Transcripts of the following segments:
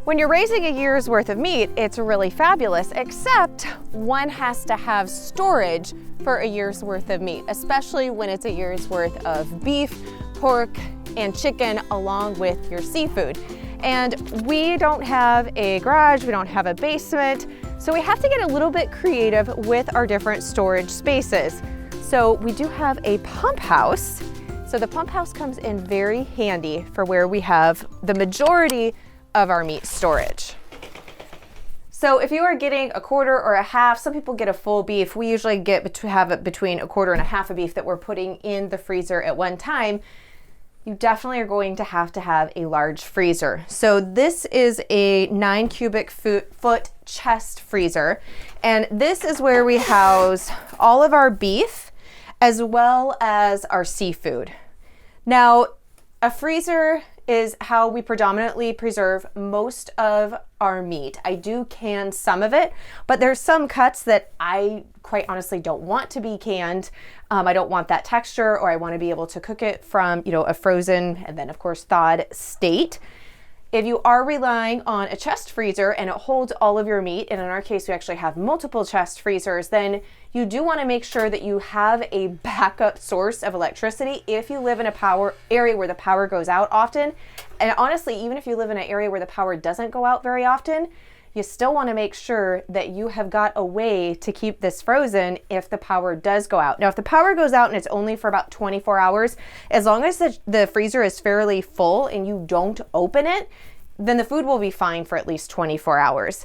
When you're raising a year's worth of meat, it's really fabulous, except one has to have storage for a year's worth of meat, especially when it's a year's worth of beef, pork, and chicken, along with your seafood. And we don't have a garage, we don't have a basement, so we have to get a little bit creative with our different storage spaces. So we do have a pump house. So the pump house comes in very handy for where we have the majority of our meat storage. So if you are getting a quarter or a half, some people get a full beef. We usually have it between a quarter and a half a beef that we're putting in the freezer at one time. You definitely are going to have a large freezer. So this is a 9 cubic foot chest freezer. And this is where we house all of our beef as well as our seafood. Now, a freezer is how we predominantly preserve most of our meat. I do can some of it, but there's some cuts that I quite honestly don't want to be canned. I don't want that texture, or I want to be able to cook it from, a frozen and then of course thawed state. If you are relying on a chest freezer and it holds all of your meat, and in our case we actually have multiple chest freezers, then you do want to make sure that you have a backup source of electricity if you live in a power area where the power goes out often. And honestly, even if you live in an area where the power doesn't go out very often, you still want to make sure that you have got a way to keep this frozen if the power does go out. Now, if the power goes out and it's only for about 24 hours, as long as the freezer is fairly full and you don't open it, then the food will be fine for at least 24 hours.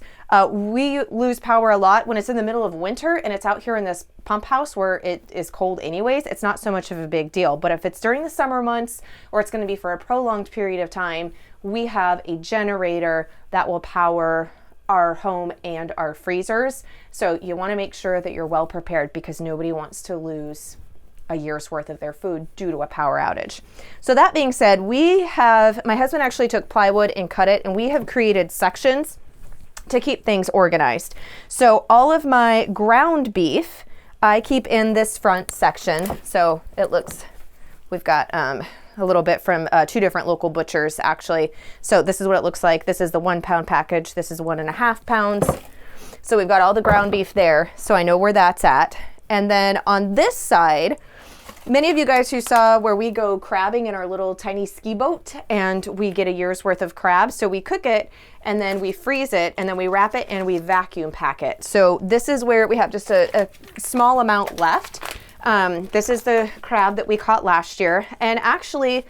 We lose power a lot when it's in the middle of winter and it's out here in this pump house where it is cold anyways. It's not so much of a big deal. But if it's during the summer months or it's going to be for a prolonged period of time, we have a generator that will power our home and our freezers. So you want to make sure that you're well prepared, because nobody wants to lose a year's worth of their food due to a power outage. So that being said, my husband actually took plywood and cut it, and we have created sections to keep things organized. So all of my ground beef, I keep in this front section. So we've got a little bit from 2 different local butchers actually. So this is what it looks like. This is the 1 pound package. This is 1.5 pounds. So we've got all the ground beef there. So I know where that's at. And then on this side, many of you guys who saw where we go crabbing in our little tiny ski boat and we get a year's worth of crab. So we cook it and then we freeze it and then we wrap it and we vacuum pack it. So this is where we have just a small amount left. This is the crab that we caught last year. And actually,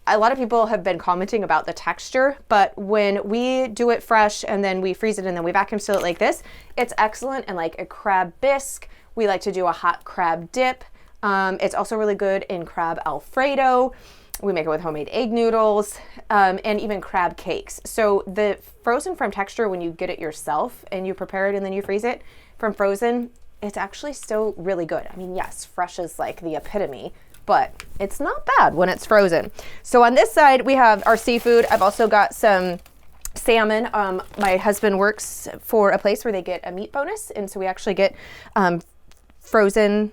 a lot of people have been commenting about the texture, but when we do it fresh and then we freeze it and then we vacuum seal it like this, it's excellent. And like a crab bisque, we like to do a hot crab dip. It's also really good in crab Alfredo. We make it with homemade egg noodles, and even crab cakes. So the frozen from texture, when you get it yourself and you prepare it and then you freeze it from frozen, it's actually still really good. I mean, yes, fresh is like the epitome, but it's not bad when it's frozen. So on this side, we have our seafood. I've also got some salmon. My husband works for a place where they get a meat bonus, and so we actually get frozen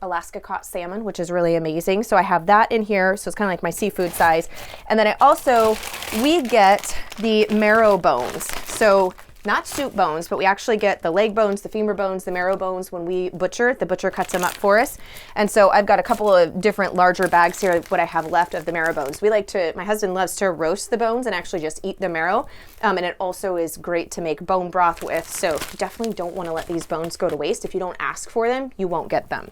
Alaska caught salmon, which is really amazing. So I have that in here. So it's kind of like my seafood size. And then we get the marrow bones. So not soup bones, but we actually get the leg bones, the femur bones, the marrow bones when we butcher. The butcher cuts them up for us. And so I've got a couple of different larger bags here, what I have left of the marrow bones. My husband loves to roast the bones and actually just eat the marrow. And it also is great to make bone broth with. So you definitely don't want to let these bones go to waste. If you don't ask for them, you won't get them.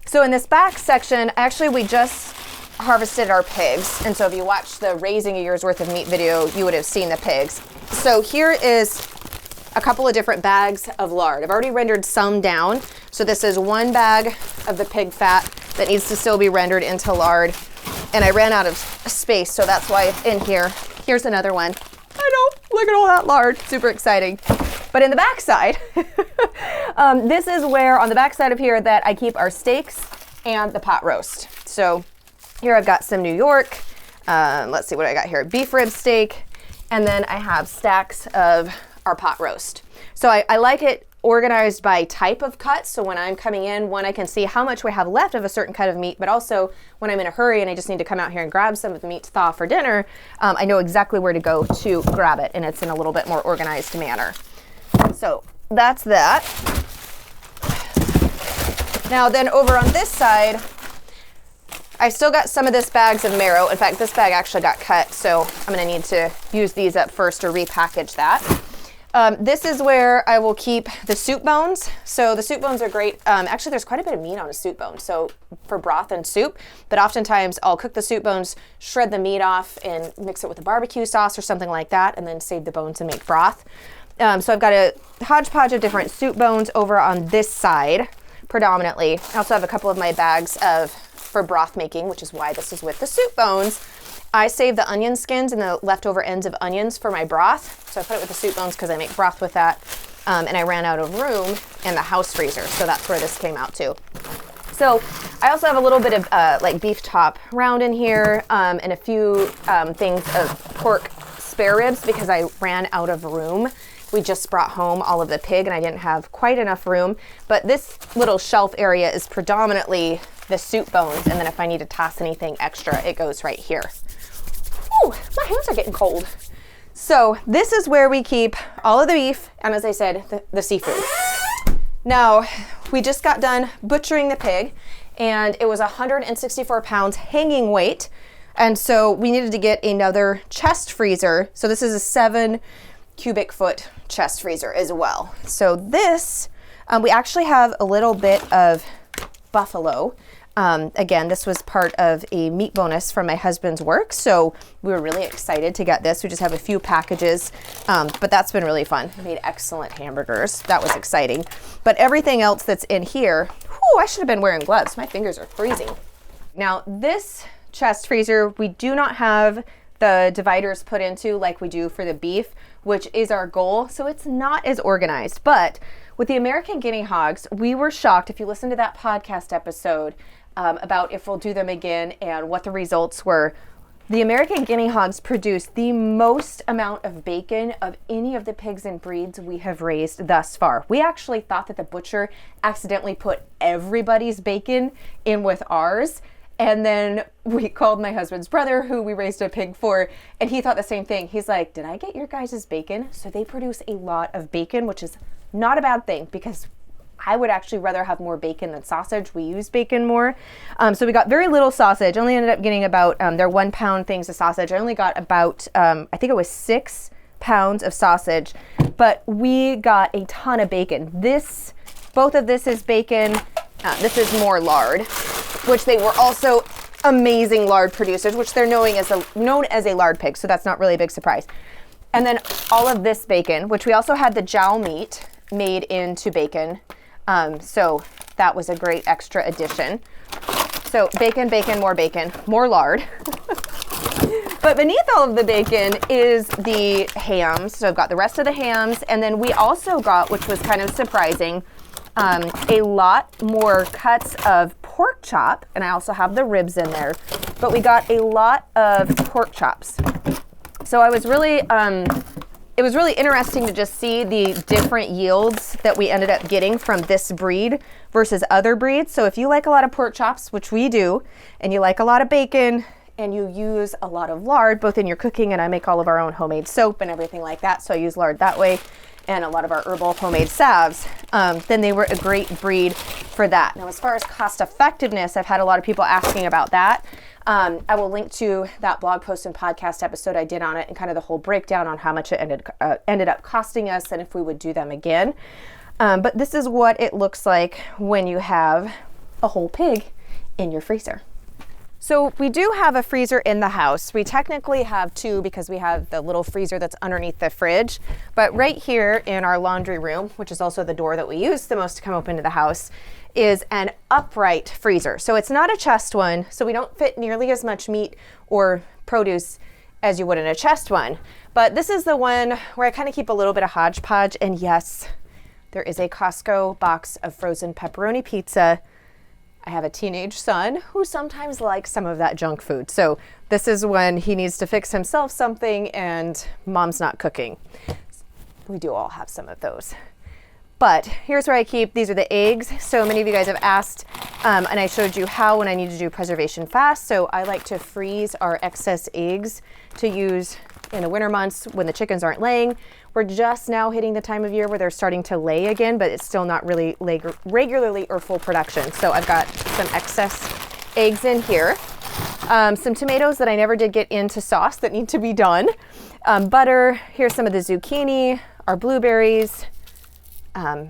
So in this back section, actually we just harvested our pigs. And so if you watched the raising a year's worth of meat video, you would have seen the pigs. So here is a couple of different bags of lard. I've already rendered some down. So this is 1 bag of the pig fat that needs to still be rendered into lard. And I ran out of space, so that's why it's in here. Here's another one. I know, look at all that lard, super exciting. But in the back side, this is where on the back side of here that I keep our steaks and the pot roast. So here I've got some New York, let's see what I got here, beef rib steak, and then I have stacks of our pot roast. So I like it organized by type of cut. So when I'm coming in, one, I can see how much we have left of a certain cut of meat, but also when I'm in a hurry and I just need to come out here and grab some of the meat to thaw for dinner, I know exactly where to go to grab it, and it's in a little bit more organized manner. So that's that. Now then over on this side, I still got some of this bags of marrow. In fact, this bag actually got cut, so I'm gonna need to use these up first to repackage that. This is where I will keep the soup bones. So the soup bones are great. Actually, there's quite a bit of meat on a soup bone, so for broth and soup, but oftentimes I'll cook the soup bones, shred the meat off and mix it with a barbecue sauce or something like that, and then save the bones and make broth. So I've got a hodgepodge of different soup bones over on this side, predominantly. I also have a couple of my bags for broth making, which is why this is with the soup bones. I save the onion skins and the leftover ends of onions for my broth. So I put it with the soup bones because I make broth with that. And I ran out of room in the house freezer. So that's where this came out to. So I also have a little bit of like beef top round in here and a few things of pork spare ribs because I ran out of room. We just brought home all of the pig and I didn't have quite enough room. But this little shelf area is predominantly the soup bones. And then if I need to toss anything extra, it goes right here. Ooh, my hands are getting cold. So this is where we keep all of the beef and, as I said, the seafood. Now, we just got done butchering the pig and it was 164 pounds hanging weight. And so we needed to get another chest freezer. So this is a 7 cubic foot chest freezer as well. So this, we actually have a little bit of buffalo. Again, this was part of a meat bonus from my husband's work, so we were really excited to get this. We just have a few packages, but that's been really fun. I made excellent hamburgers. That was exciting. But everything else that's in here, whew, I should have been wearing gloves. My fingers are freezing. Now, this chest freezer, we do not have the dividers put into like we do for the beef, which is our goal, so it's not as organized. But with the American guinea hogs, we were shocked. If you listen to that podcast episode, about if we'll do them again and what the results were. The American guinea hogs produce the most amount of bacon of any of the pigs and breeds we have raised thus far. We actually thought that the butcher accidentally put everybody's bacon in with ours. And then we called my husband's brother, who we raised a pig for, and he thought the same thing. He's like, did I get your guys' bacon? So they produce a lot of bacon, which is not a bad thing because I would actually rather have more bacon than sausage. We use bacon more. So we got very little sausage. Only ended up getting about, their 1 pound things of sausage. I only got about, I think it was 6 pounds of sausage, but we got a ton of bacon. Both of this is bacon. This is more lard, which they were also amazing lard producers, which they're known as a lard pig. So that's not really a big surprise. And then all of this bacon, which we also had the jowl meat made into bacon. So that was a great extra addition. So bacon, more lard. But beneath all of the bacon is the hams. So I've got the rest of the hams. And then we also got, which was kind of surprising, a lot more cuts of pork chop. And I also have the ribs in there. But we got a lot of pork chops. So I was really... it was really interesting to just see the different yields that we ended up getting from this breed versus other breeds. So if you like a lot of pork chops, which we do, and you like a lot of bacon, and you use a lot of lard, both in your cooking, and I make all of our own homemade soap and everything like that, so I use lard that way, and a lot of our herbal homemade salves, then they were a great breed for that. Now, as far as cost effectiveness, I've had a lot of people asking about that. I will link to that blog post and podcast episode I did on it and kind of the whole breakdown on how much it ended up costing us and if we would do them again. But this is what it looks like when you have a whole pig in your freezer. So we do have a freezer in the house. We technically have two because we have the little freezer that's underneath the fridge. But right here in our laundry room, which is also the door that we use the most to come up into the house, is an upright freezer. So it's not a chest one, so we don't fit nearly as much meat or produce as you would in a chest one. But this is the one where I kind of keep a little bit of hodgepodge. And yes, there is a Costco box of frozen pepperoni pizza. I have a teenage son who sometimes likes some of that junk food. So this is when he needs to fix himself something and mom's not cooking. We do all have some of those. But here's where I keep, these are the eggs. So many of you guys have asked, and I showed you how when I need to do preservation fast. So I like to freeze our excess eggs to use in the winter months when the chickens aren't laying. We're just now hitting the time of year where they're starting to lay again, but it's still not really regularly or full production. So I've got some excess eggs in here. Some tomatoes that I never did get into sauce that need to be done. Butter, here's some of the zucchini, our blueberries. I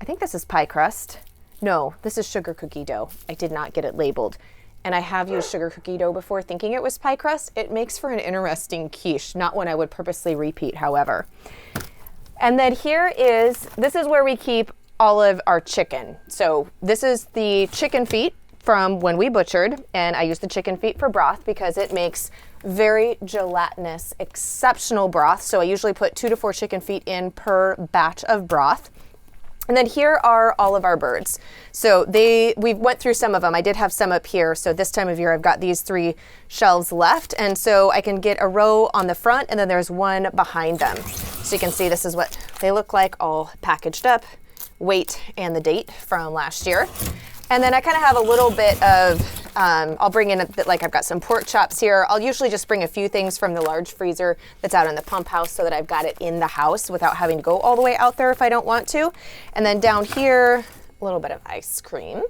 think this is pie crust. No, this is sugar cookie dough. I did not get it labeled. And I have used sugar cookie dough before thinking it was pie crust. It makes for an interesting quiche, not one I would purposely repeat, however. And then this is where we keep all of our chicken. So this is the chicken feet from when we butchered, and I use the chicken feet for broth because it makes very gelatinous, exceptional broth. So I usually put 2 to 4 chicken feet in per batch of broth. And then here are all of our birds. So we went through some of them. I did have some up here. So this time of year, I've got these 3 shelves left. And so I can get a row on the front and then there's one behind them. So you can see this is what they look like all packaged up, weight and the date from last year. And then I kind of have a little bit of, I'll bring in a bit, like I've got some pork chops here. I'll usually just bring a few things from the large freezer that's out in the pump house so that I've got it in the house without having to go all the way out there if I don't want to. And then down here, a little bit of ice cream.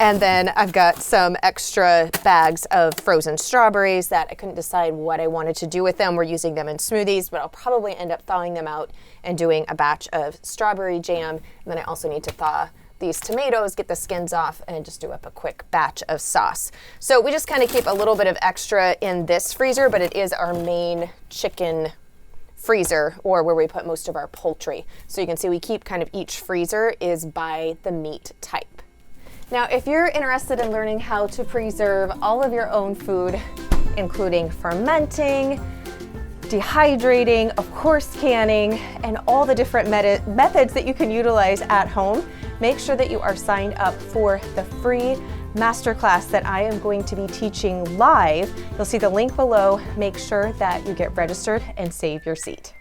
And then I've got some extra bags of frozen strawberries that I couldn't decide what I wanted to do with them. We're using them in smoothies, but I'll probably end up thawing them out and doing a batch of strawberry jam. And then I also need to thaw these tomatoes, get the skins off, and just do up a quick batch of sauce. So we just kind of keep a little bit of extra in this freezer, but it is our main chicken freezer, or where we put most of our poultry. So you can see we keep kind of each freezer is by the meat type. Now, if you're interested in learning how to preserve all of your own food, including fermenting, dehydrating, of course canning, and all the different methods that you can utilize at home, make sure that you are signed up for the free masterclass that I am going to be teaching live. You'll see the link below. Make sure that you get registered and save your seat.